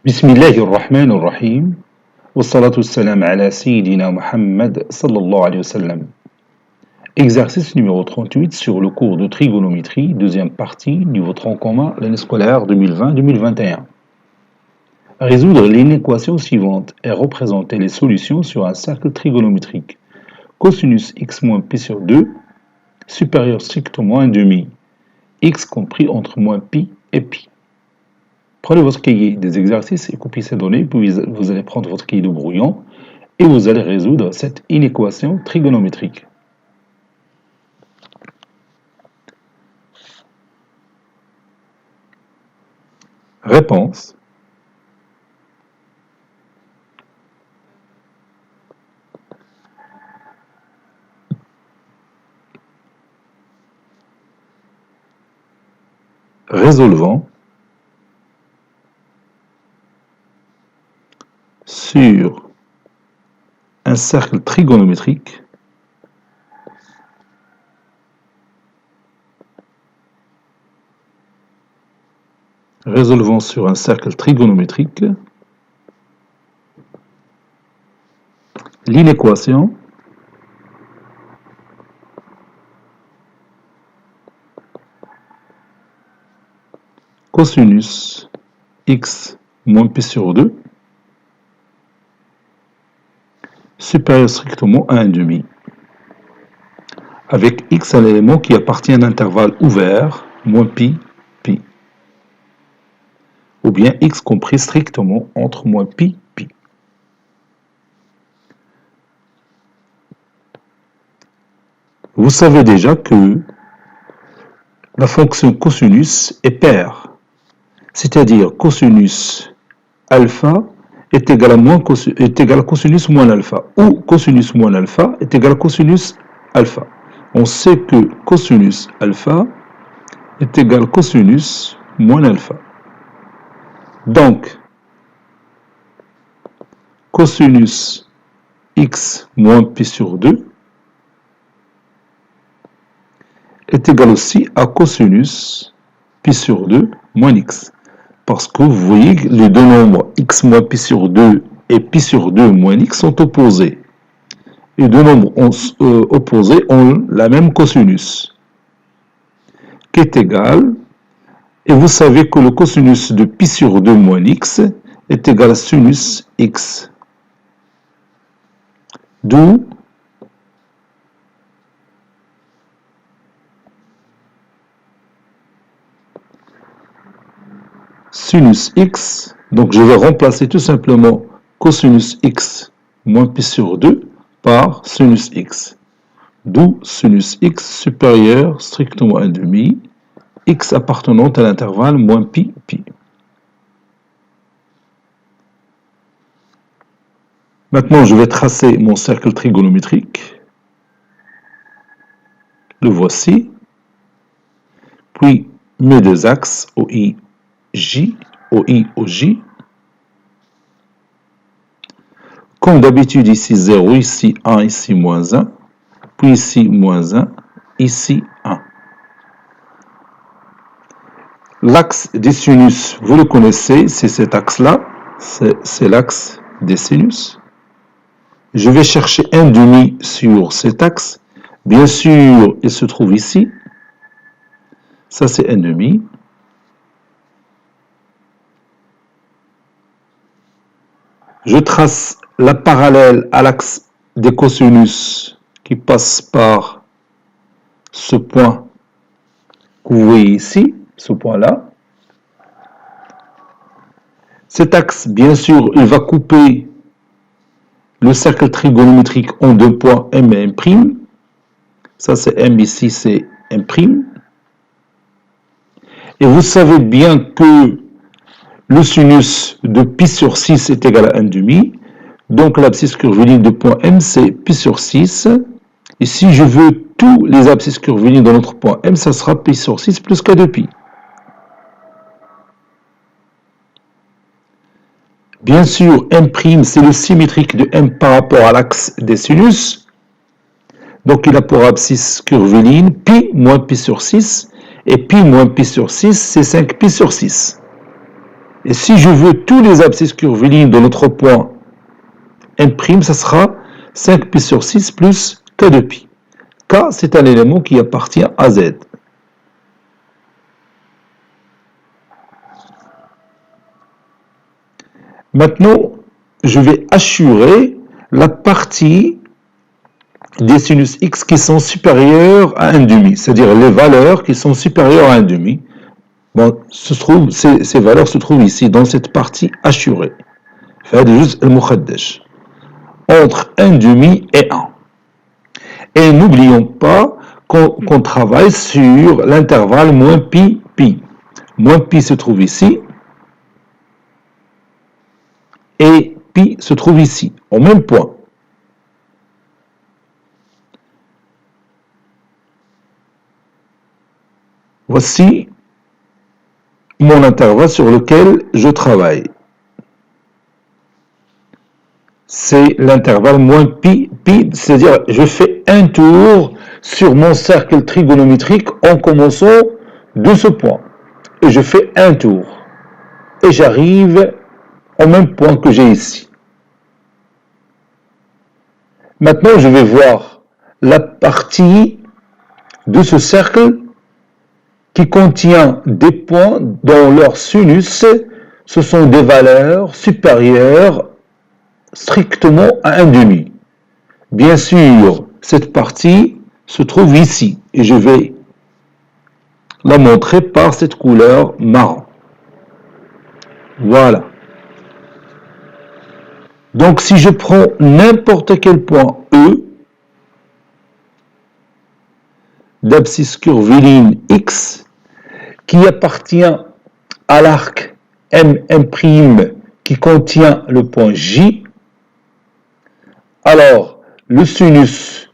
بسم الله الرحمن الرحيم والصلاة والسلام على سيدنا Muhammad sallallahu alayhi wa sallam. Exercice numéro 38 sur le cours de trigonométrie, deuxième partie, niveau tronc commun, l'année scolaire 2020-2021. Résoudre l'inéquation suivante et représenter les solutions sur un cercle trigonométrique. Cosinus x moins pi sur 2, supérieur strictement à 1 demi, x compris entre moins pi et pi. Prenez votre cahier des exercices et copiez ces données, puis vous allez prendre votre cahier de brouillon et vous allez résoudre cette inéquation trigonométrique. Réponse. Résolvant sur un cercle trigonométrique l'inéquation cosinus x moins pi sur 2 supérieur strictement à 1 demi, avec x un élément qui appartient à un intervalle ouvert, moins pi, pi, ou bien x compris strictement entre moins pi, pi. Vous savez déjà que la fonction cosinus est paire, c'est-à-dire cosinus alpha est égal à cosinus moins alpha, ou cosinus moins alpha est égal à cosinus alpha. On sait que cosinus alpha est égal à cosinus moins alpha. Donc, cosinus x moins pi sur 2 est égal aussi à cosinus pi sur 2 moins x. Parce que vous voyez que les deux nombres x moins pi sur 2 et pi sur 2 moins x sont opposés. Les deux nombres opposés ont la même cosinus, qui est égal, et vous savez que le cosinus de pi sur 2 moins x est égal à sinus x. D'où sinus x, donc je vais remplacer tout simplement cosinus x moins pi sur 2 par sinus x. D'où sinus x supérieur strictement à 1 demi, x appartenant à l'intervalle moins pi, pi. Maintenant, je vais tracer mon cercle trigonométrique. Le voici. Puis, mes deux axes, OI, J, OI, OJ. Comme d'habitude, ici 0, ici 1, ici moins 1. Puis ici moins 1, ici 1. L'axe des sinus, vous le connaissez, c'est cet axe-là. C'est l'axe des sinus. Je vais chercher un demi sur cet axe. Bien sûr, il se trouve ici. Ça, c'est un demi. Je trace la parallèle à l'axe des cosinus qui passe par ce point que vous voyez ici, ce point-là. Cet axe, bien sûr, il va couper le cercle trigonométrique en deux points M et M'. Ça, c'est M, ici, c'est M'. Et vous savez bien que le sinus de pi sur 6 est égal à 1 demi. Donc, l'abscisse curviligne de point M, c'est pi sur 6. Et si je veux tous les abscisses curvilignes dans notre point M, ça sera pi sur 6 plus k de pi. Bien sûr, M', c'est le symétrique de M par rapport à l'axe des sinus. Donc, il a pour abscisse curviligne pi moins pi sur 6. Et pi moins pi sur 6, c'est 5 pi sur 6. Et si je veux tous les abscisses curvilignes de notre point M', ça sera 5π sur 6 plus K de pi. K, c'est un élément qui appartient à Z. Maintenant, je vais assurer la partie des sinus x qui sont supérieures à 1,5, c'est-à-dire les valeurs qui sont supérieures à 1,5. Bon, ces valeurs se trouvent ici, dans cette partie assurée. Entre 1,5 et 1. Et n'oublions pas qu'on travaille sur l'intervalle moins pi, pi. Moins pi se trouve ici, et pi se trouve ici, au même point. Voici mon intervalle sur lequel je travaille. C'est l'intervalle moins pi, pi, c'est-à-dire je fais un tour sur mon cercle trigonométrique en commençant de ce point. Et je fais un tour. Et j'arrive au même point que j'ai ici. Maintenant, je vais voir la partie de ce cercle qui contient des points dont leur sinus, ce sont des valeurs supérieures strictement à 1,5. Bien sûr, cette partie se trouve ici et je vais la montrer par cette couleur marron. Voilà. Donc si je prends n'importe quel point E d'abscisse curviligne X qui appartient à l'arc M', qui contient le point J, alors le sinus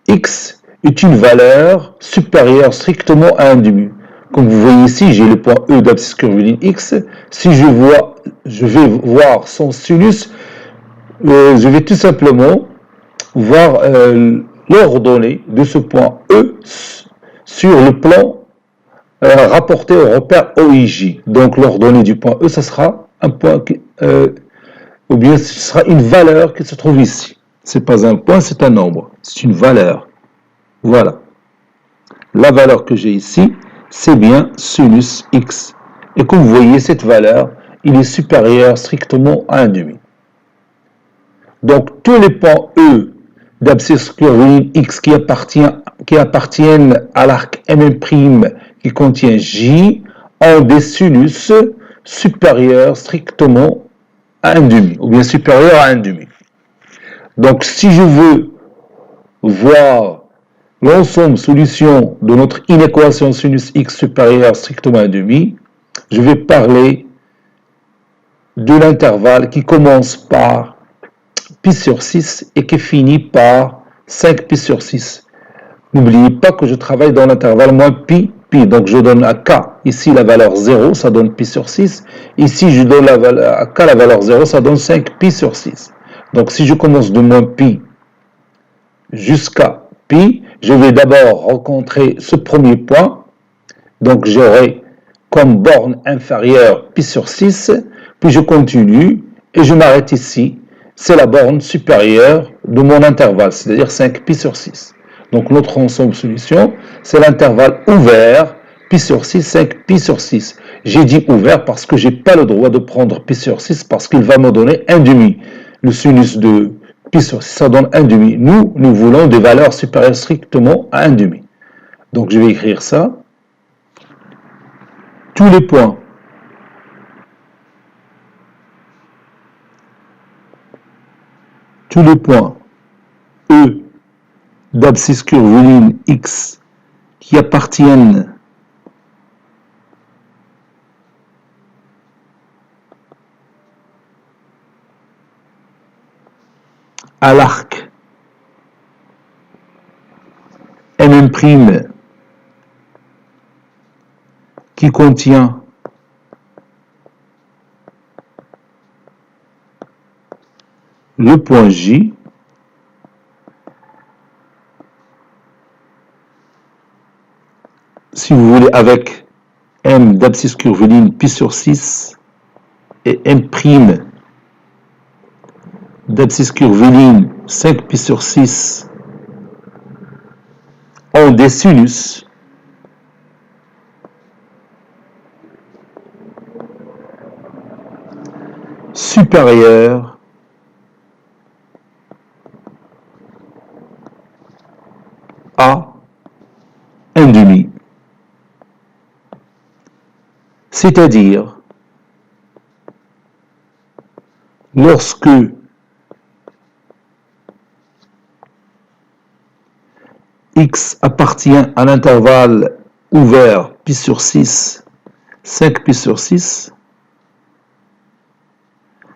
X est une valeur supérieure strictement à 1,5. Comme vous voyez ici, j'ai le point E d'abscisse curviligne X. Si je vais voir son sinus, je vais tout simplement voir l'ordonnée de ce point E sur le plan rapporté au repère OIJ. Donc l'ordonnée du point E, ça sera un point ou bien ce sera une valeur qui se trouve ici. C'est pas un point, c'est un nombre. C'est une valeur. Voilà. La valeur que j'ai ici, c'est bien sinus X. Et comme vous voyez, cette valeur, il est supérieur strictement à 1,5. Donc tous les points E d'abscisse curviligne X qui appartiennent à l'arc M' qui contient J ont des sinus supérieurs strictement à 1,5 ou bien supérieurs à 1,5. Donc si je veux voir l'ensemble solution de notre inéquation sinus X supérieur strictement à 1,5, je vais parler de l'intervalle qui commence par pi sur 6 et qui finit par 5 pi sur 6. N'oubliez pas que je travaille dans l'intervalle moins pi, pi. Donc je donne à k ici la valeur 0, ça donne pi sur 6. Ici je donne à k la valeur 0, ça donne 5 pi sur 6. Donc si je commence de moins pi jusqu'à pi, je vais d'abord rencontrer ce premier point. Donc j'aurai comme borne inférieure pi sur 6, puis je continue et je m'arrête ici. C'est la borne supérieure de mon intervalle, c'est-à-dire 5 pi sur 6. Donc notre ensemble solution, c'est l'intervalle ouvert, pi sur 6, 5 pi sur 6. J'ai dit ouvert parce que je n'ai pas le droit de prendre pi sur 6 parce qu'il va me donner 1,5. Le sinus de pi sur 6, ça donne 1,5. Nous voulons des valeurs supérieures strictement à 1,5. Donc je vais écrire ça. Tous les points E d'abscisse curviligne X qui appartiennent à l'arc M' qui contient le point J, si vous voulez avec m d'abscisse curviligne pi sur 6 et m' d'abscisse curviligne 5 pi sur 6 ont des sinus supérieurs à 1,5. C'est-à-dire, lorsque x appartient à l'intervalle ouvert pi sur 6, 5 pi sur 6,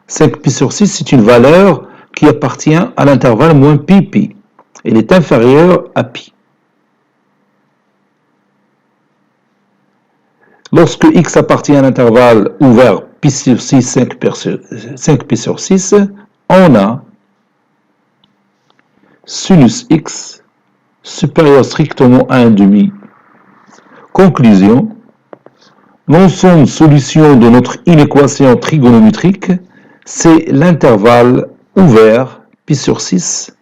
5 pi sur 6, c'est une valeur qui appartient à l'intervalle moins pi pi. Elle est inférieure à pi. Lorsque x appartient à l'intervalle ouvert pi sur 6, 5 pi sur 6, on a sinus x supérieur strictement à 1,5. Conclusion, l'ensemble solution de notre inéquation trigonométrique, c'est l'intervalle ouvert pi sur 6,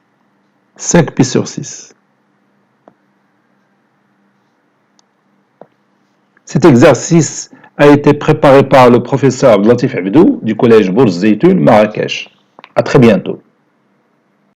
5 pi sur 6. Cet exercice a été préparé par le professeur Abdelatif Abdou du collège Bourz Zeytoun, Marrakech. À très bientôt.